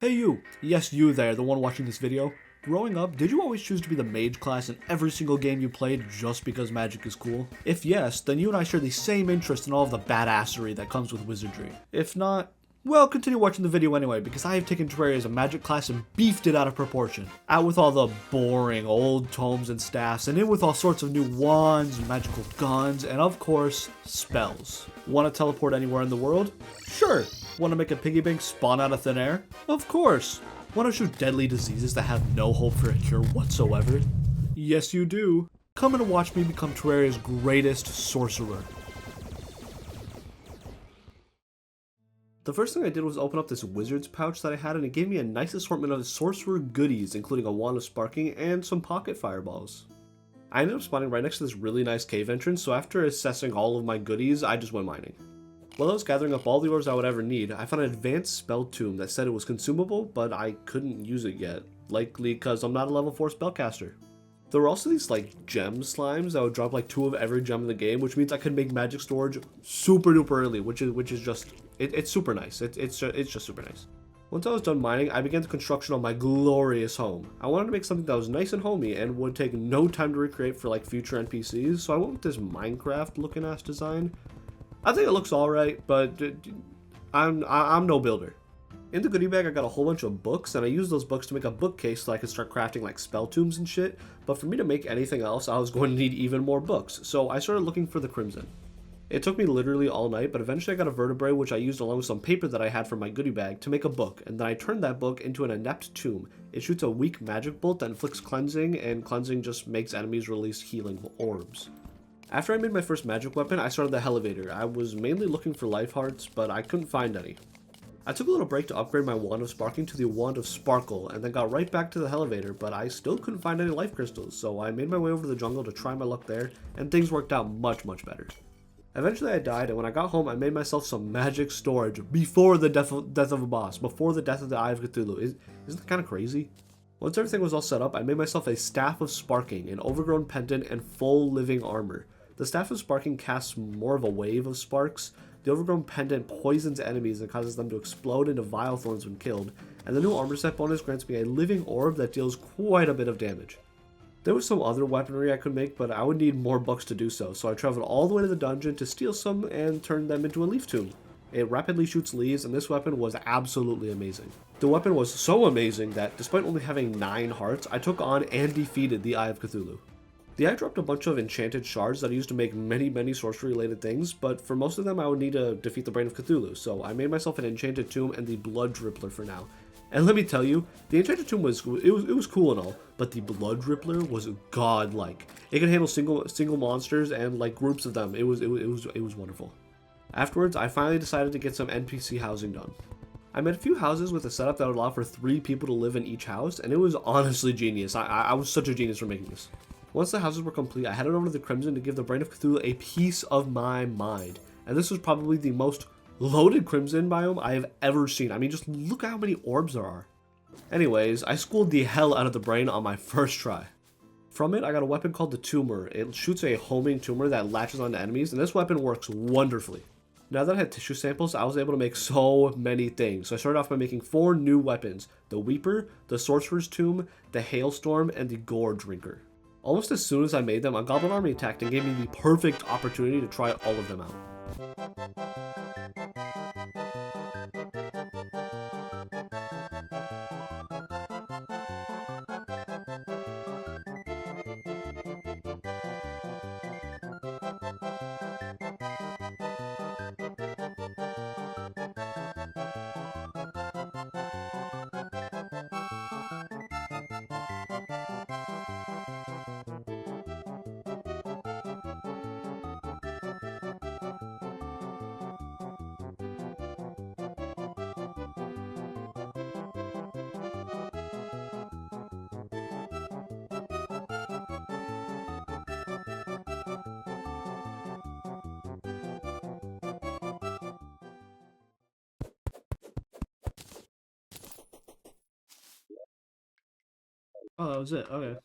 Hey you! Yes, you there, the one watching this video. Growing up, did you always choose to be the mage class in every single game you played just because magic is cool? If yes, then you and I share the same interest in all of the badassery that comes with wizardry. If not, well, continue watching the video anyway, because I have taken Terraria as a magic class and beefed it out of proportion. Out with all the boring old tomes and staffs, and in with all sorts of new wands, magical guns, and of course, spells. Want to teleport anywhere in the world? Sure. Want to make a piggy bank spawn out of thin air? Of course. Want to shoot deadly diseases that have no hope for a cure whatsoever? Yes, you do. Come and watch me become Terraria's greatest sorcerer. The first thing I did was open up this wizard's pouch that I had, and it gave me a nice assortment of sorcerer goodies, including a wand of sparking and some pocket fireballs. I ended up spawning right next to this really nice cave entrance, so after assessing all of my goodies, I just went mining. While I was gathering up all the ores I would ever need, I found an advanced spell tomb that said it was consumable, but I couldn't use it yet, likely because I'm not a level 4 spellcaster. There were also these gem slimes that would drop 2 of every gem in the game, which means I could make magic storage super duper early, which is just it's super nice. It's just super nice. Once I was done mining, I began the construction of my glorious home. I wanted to make something that was nice and homey and would take no time to recreate for future NPCs, so I went with this Minecraft looking ass design. I think it looks alright, but I'm no builder. In the goodie bag, I got a whole bunch of books, and I used those books to make a bookcase so I could start crafting spell tombs and shit, but for me to make anything else, I was going to need even more books, so I started looking for the crimson. It took me literally all night, but eventually I got a vertebrae which I used along with some paper that I had from my goodie bag to make a book, and then I turned that book into an inept tomb. It shoots a weak magic bolt that inflicts cleansing, and cleansing just makes enemies release healing orbs. After I made my first magic weapon, I started the elevator. I was mainly looking for life hearts, but I couldn't find any. I took a little break to upgrade my wand of sparking to the wand of sparkle, and then got right back to the elevator, but I still couldn't find any life crystals, so I made my way over to the jungle to try my luck there, and things worked out much better. Eventually I died, and when I got home, I made myself some magic storage before the death of a boss, before the death of the Eye of Cthulhu. Isn't that kind of crazy? Once everything was all set up, I made myself a Staff of Sparking, an overgrown pendant, and full living armor. The Staff of Sparking casts more of a wave of sparks. The overgrown pendant poisons enemies and causes them to explode into vile thorns when killed, and the new armor set bonus grants me a living orb that deals quite a bit of damage. There was some other weaponry I could make, but I would need more books to do so I traveled all the way to the dungeon to steal some and turn them into a leaf tomb. It rapidly shoots leaves, and this weapon was absolutely amazing. The weapon was so amazing that, despite only having 9 hearts, I took on and defeated the Eye of Cthulhu. The Eye dropped a bunch of enchanted shards that I used to make many sorcery related things, but for most of them I would need to defeat the Brain of Cthulhu, so I made myself an enchanted tomb and the Blood Drippler for now. And let me tell you, the enchanted tomb was cool and all, but the Blood Drippler was godlike. It could handle single monsters and groups of them. It was wonderful. Afterwards, I finally decided to get some NPC housing done. I made a few houses with a setup that would allow for 3 people to live in each house, and it was honestly genius. I was such a genius for making this. Once the houses were complete, I headed over to the Crimson to give the Brain of Cthulhu a piece of my mind. And this was probably the most loaded Crimson biome I have ever seen. I mean, just look at how many orbs there are. Anyways, I schooled the hell out of the Brain on my first try. From it, I got a weapon called the Tumor. It shoots a homing tumor that latches onto enemies, and this weapon works wonderfully. Now that I had tissue samples, I was able to make so many things. So I started off by making 4 new weapons: the Weeper, the Sorcerer's Tomb, the Hailstorm, and the Gore Drinker. Almost as soon as I made them, a Goblin army attacked and gave me the perfect opportunity to try all of them out. Oh, that was it. Okay.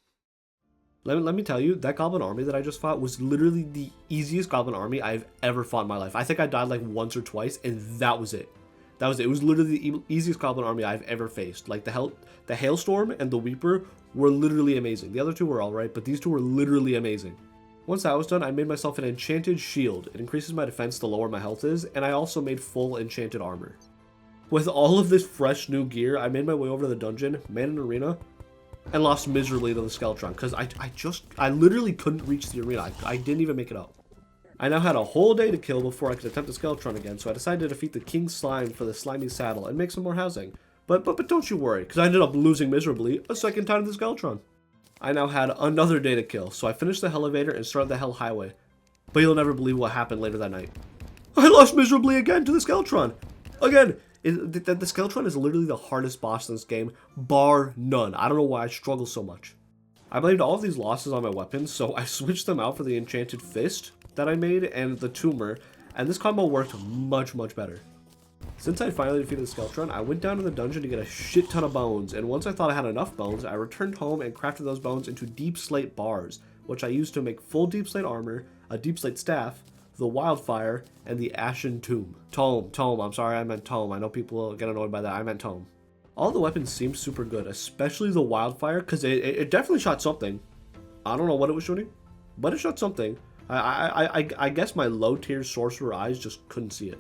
Let me tell you, that Goblin army that I just fought was literally the easiest Goblin army I've ever fought in my life. I think I died once or twice, and that was it. That was it. It was literally the easiest Goblin army I've ever faced. Like the Hailstorm and the Weeper were literally amazing. The other two were alright, but these two were literally amazing. Once that was done, I made myself an enchanted shield. It increases my defense the lower my health is, and I also made full enchanted armor. With all of this fresh new gear, I made my way over to the dungeon, made an arena, and lost miserably to the skeletron, because I literally couldn't reach the arena. I didn't even make it up. I now had a whole day to kill before I could attempt the skeletron again, so I decided to defeat the king slime for the slimy saddle and make some more housing. But don't you worry, because I ended up losing miserably a second time to the skeletron. I now had another day to kill, so I finished the elevator and started the hell highway. But you'll never believe what happened later that night. I lost miserably again to the skeletron. Again, the skeletron is literally the hardest boss in this game, bar none. I don't know why I struggle so much. I blamed all of these losses on my weapons, so I switched them out for the enchanted fist that I made and the tumor, and this combo worked much better. Since I finally defeated the skeletron, I went down to the dungeon to get a shit ton of bones, and once I thought I had enough bones, I returned home and crafted those bones into deep slate bars, which I used to make full deep slate armor, a deep slate staff, the wildfire, and the ashen tomb. Tome, I'm sorry, I meant tome. I know people get annoyed by that, I meant tome. All the weapons seemed super good, especially the wildfire, because it definitely shot something. I don't know what it was shooting, but it shot something. I guess my low tier sorcerer eyes just couldn't see it.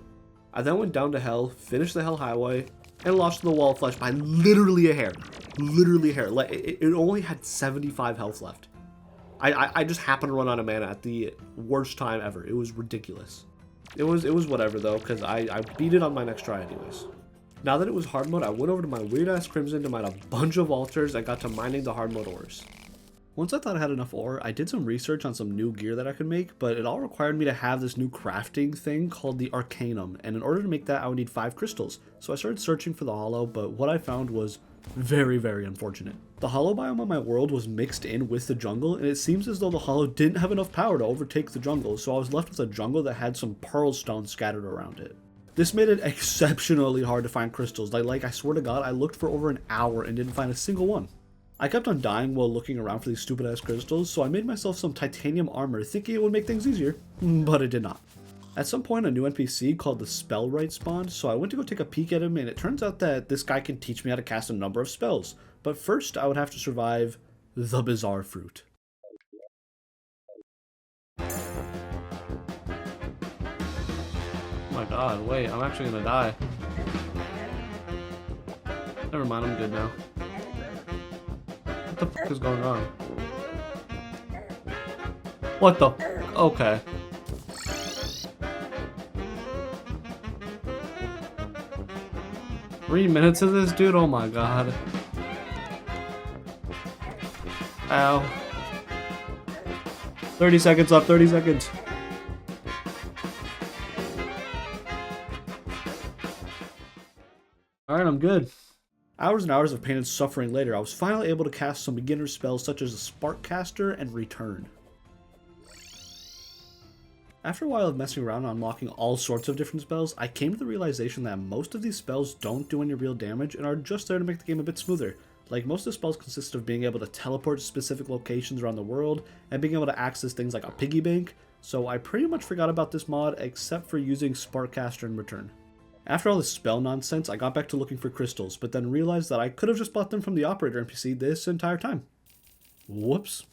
I then went down to hell, finished the hell highway, and lost to the wall of flesh by literally a hair. Literally a hair. Like it only had 75 health left. I just happened to run out of mana at the worst time ever. It was ridiculous. It was whatever though, because I beat it on my next try anyways. Now that it was hard mode, I went over to my weird ass Crimson to mine a bunch of altars and got to mining the hard mode ores. Once I thought I had enough ore, I did some research on some new gear that I could make, but it all required me to have this new crafting thing called the Arcanum, and in order to make that I would need 5 crystals. So I started searching for the hollow, but what I found was very unfortunate. The hollow biome on my world was mixed in with the jungle, and it seems as though the hollow didn't have enough power to overtake the jungle, so I was left with a jungle that had some pearl stones scattered around it. This made it exceptionally hard to find crystals. Like I swear to God, I looked for over an hour and didn't find a single one. I kept on dying while looking around for these stupid ass crystals, so I made myself some titanium armor thinking it would make things easier, but it did not. At some point a new NPC called the Spellwright spawned, so I went to go take a peek at him, and it turns out that this guy can teach me how to cast a number of spells, but first I would have to survive the bizarre fruit. Oh my god, wait, I'm actually gonna die. Never mind, I'm good now. What the fuck is going on? What the? Okay. Three minutes of this, dude? Oh my god. Ow. 30 seconds up, 30 seconds. Alright, I'm good. Hours and hours of pain and suffering later, I was finally able to cast some beginner spells such as the Spark Caster and Return. After a while of messing around and unlocking all sorts of different spells, I came to the realization that most of these spells don't do any real damage and are just there to make the game a bit smoother. Like, most of the spells consist of being able to teleport to specific locations around the world and being able to access things like a piggy bank, so I pretty much forgot about this mod except for using Sparkcaster and Return. After all this spell nonsense, I got back to looking for crystals, but then realized that I could have just bought them from the operator NPC this entire time. Whoops.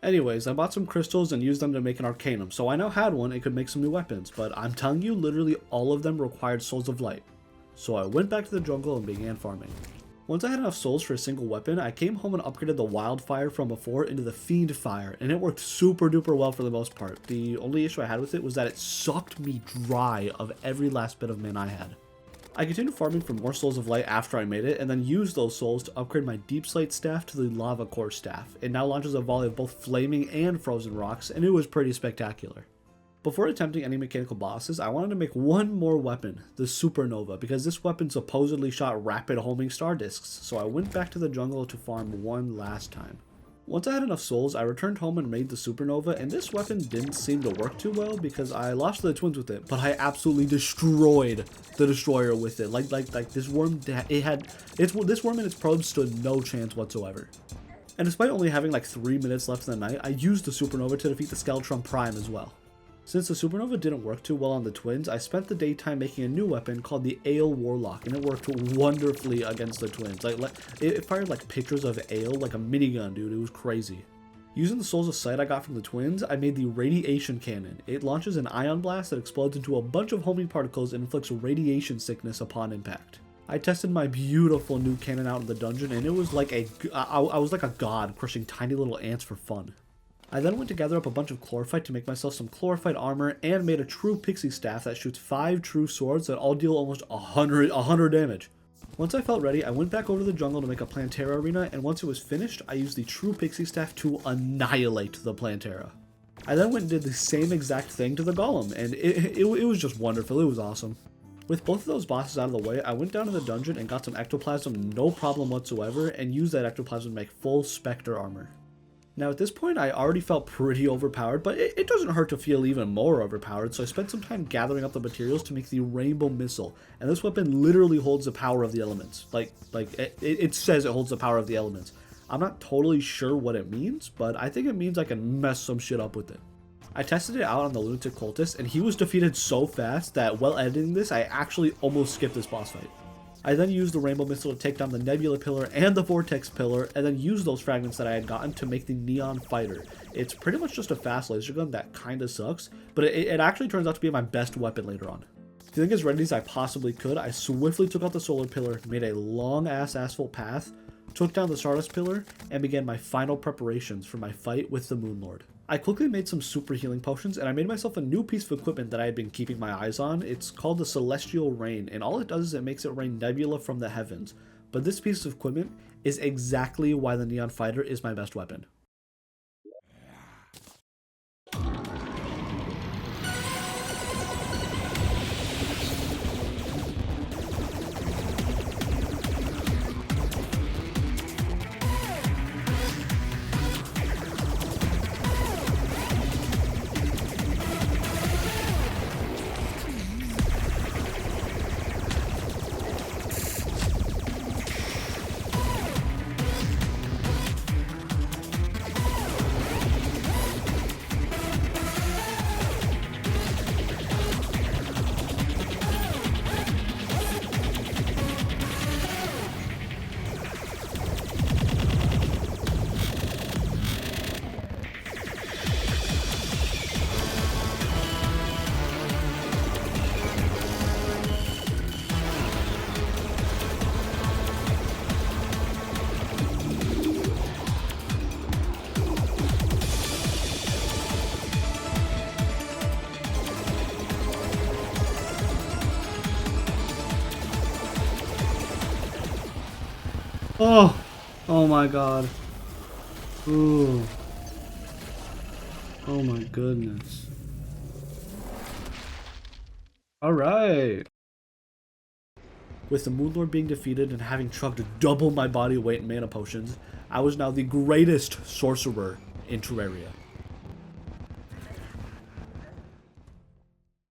Anyways, I bought some crystals and used them to make an Arcanum, so I now had one and could make some new weapons, but I'm telling you, literally all of them required Souls of Light. So I went back to the jungle and began farming. Once I had enough souls for a single weapon, I came home and upgraded the Wildfire from before into the Fiend Fire, and it worked super duper well for the most part. The only issue I had with it was that it sucked me dry of every last bit of mana I had. I continued farming for more Souls of Light after I made it, and then used those souls to upgrade my Deep Slate staff to the Lava Core staff. It now launches a volley of both flaming and frozen rocks, and it was pretty spectacular. Before attempting any mechanical bosses, I wanted to make one more weapon, the Supernova, because this weapon supposedly shot rapid homing star discs, so I went back to the jungle to farm one last time. Once I had enough souls, I returned home and made the Supernova, and this weapon didn't seem to work too well because I lost the twins with it, but I absolutely destroyed the destroyer with it. Like this worm, this worm and its probes stood no chance whatsoever. And despite only having like 3 minutes left in the night, I used the Supernova to defeat the Skeletron Prime as well. Since the supernova didn't work too well on the twins, I spent the daytime making a new weapon called the Ale Warlock, and it worked wonderfully against the twins. It fired like pictures of ale, like a minigun, dude. It was crazy. Using the souls of sight I got from the twins, I made the radiation cannon. It launches an ion blast that explodes into a bunch of homing particles and inflicts radiation sickness upon impact. I tested my beautiful new cannon out in the dungeon, and it was like I was like a god crushing tiny little ants for fun. I then went to gather up a bunch of chlorophyte to make myself some chlorophyte armor and made a true pixie staff that shoots 5 true swords that all deal almost 100 damage. Once I felt ready, I went back over to the jungle to make a Plantera arena, and once it was finished, I used the true pixie staff to annihilate the Plantera. I then went and did the same exact thing to the golem, and it was just wonderful. It was awesome. With both of those bosses out of the way, I went down to the dungeon and got some ectoplasm, no problem whatsoever, and used that ectoplasm to make full specter armor. Now at this point I already felt pretty overpowered, but it doesn't hurt to feel even more overpowered, so I spent some time gathering up the materials to make the Rainbow Missile, and this weapon literally holds the power of the elements. It says it holds the power of the elements. I'm not totally sure what it means, but I think it means I can mess some shit up with it. I tested it out on the Lunatic Cultist, and he was defeated so fast that while editing this, I actually almost skipped this boss fight. I then used the Rainbow Missile to take down the Nebula Pillar and the Vortex Pillar, and then used those fragments that I had gotten to make the Neon Fighter. It's pretty much just a fast laser gun that kinda sucks, but it actually turns out to be my best weapon later on. Feeling as ready as I possibly could, I swiftly took out the Solar Pillar, made a long ass asphalt path, took down the Stardust Pillar, and began my final preparations for my fight with the Moon Lord. I quickly made some super healing potions, and I made myself a new piece of equipment that I had been keeping my eyes on. It's called the Celestial Rain, and all it does is it makes it rain nebula from the heavens. But this piece of equipment is exactly why the Neon Fighter is my best weapon. Oh my god. Ooh. Oh my goodness. Alright. With the Moonlord being defeated and having chugged double my body weight in mana potions, I was now the greatest sorcerer in Terraria.